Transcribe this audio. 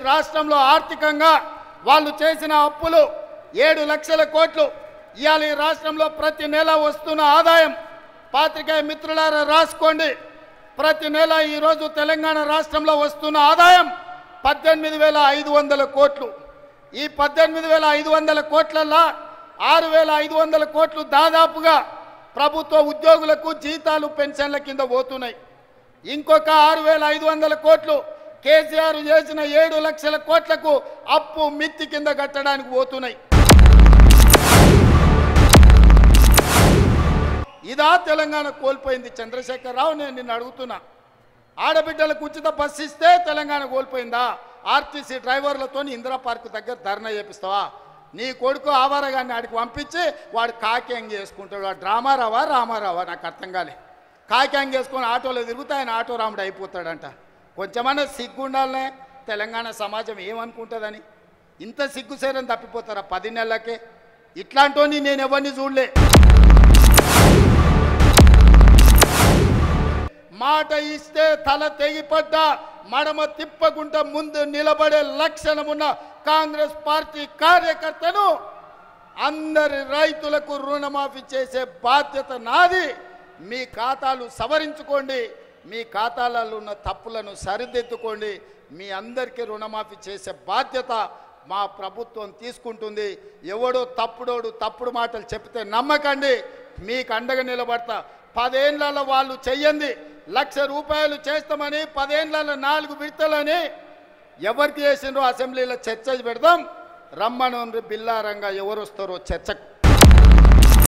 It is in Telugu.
రాష్ట్రంలో ఆర్థికంగా వాళ్ళు చేసిన అప్పులు 7 లక్షల కోట్లు. ఇవాళ ఈ రాష్ట్రంలో ప్రతి నెల వస్తున్న ఆదాయం పాత్రికేయ మిత్రులారా రాసుకోండి. ప్రతి నెల ఈరోజు తెలంగాణ రాష్ట్రంలో వస్తున్న ఆదాయం 18,500 కోట్లు. ఈ 18,500 కోట్లల్లో 6,500 కోట్లు దాదాపుగా ప్రభుత్వ ఉద్యోగులకు జీతాలు పెన్షన్ల కింద పోతున్నాయి. ఇంకొక 6,500 కోట్లు కేసీఆర్ చేసిన 7 లక్షల కోట్లకు అప్పు మిత్తి కింద కట్టడానికి పోతున్నాయి. ఇదా తెలంగాణ కోల్పోయింది? చంద్రశేఖరరావు, నేను నిన్ను అడుగుతున్నా, ఆడబిడ్డలకు ఉచిత బస్సు ఇస్తే తెలంగాణ కోల్పోయిందా? ఆర్టీసీ డ్రైవర్లతో ఇందిరా పార్క్ దగ్గర ధర్నా చేపిస్తావా? నీ కొడుకు ఆవారగాన్ని ఆడికి పంపించి వాడు కాక్యాంగ్ చేసుకుంటాడు. వాడు డ్రామారావా రామారావా నాకు అర్థం కాలే. కాక్యాంగ్ చేసుకొని ఆటోలో తిరుగుతా ఆయన ఆటో రాముడు అయిపోతాడంట. కొంచెమన్నా సిగ్గుండాలనే తెలంగాణ సమాజం ఏమనుకుంటుందని. ఇంత సిగ్గుసేరని తప్పిపోతారా 10 నెలలకే? ఇట్లాంటి నేను ఎవరిని చూడలే. మాట ఇస్తే తల తెగిపడ్డా మడమ తిప్పకుండా ముందు నిలబడే లక్షణమున్న కాంగ్రెస్ పార్టీ కార్యకర్తను అందరి రైతులకు రుణమాఫీ చేసే బాధ్యత నాది. మీ ఖాతాలు సవరించుకోండి, మీ ఖాతాలలో ఉన్న తప్పులను సరిదిద్దుకోండి. మీ అందరికీ రుణమాఫీ చేసే బాధ్యత మా ప్రభుత్వం తీసుకుంటుంది. ఎవడో తప్పుడు మాటలు చెప్తే నమ్మకండి. మీకు అండగా నిలబడతా. 10 ఏళ్లలో వాళ్ళు చెయ్యండి. 1,00,000 రూపాయలు చేస్తామని 10 ఏళ్లలో 4 విడతలని ఎవరికి చేసిండ్రో అసెంబ్లీలో చర్చ పెడదాం. రమ్మను బిల్లారంగా ఎవరు వస్తారో చర్చకు.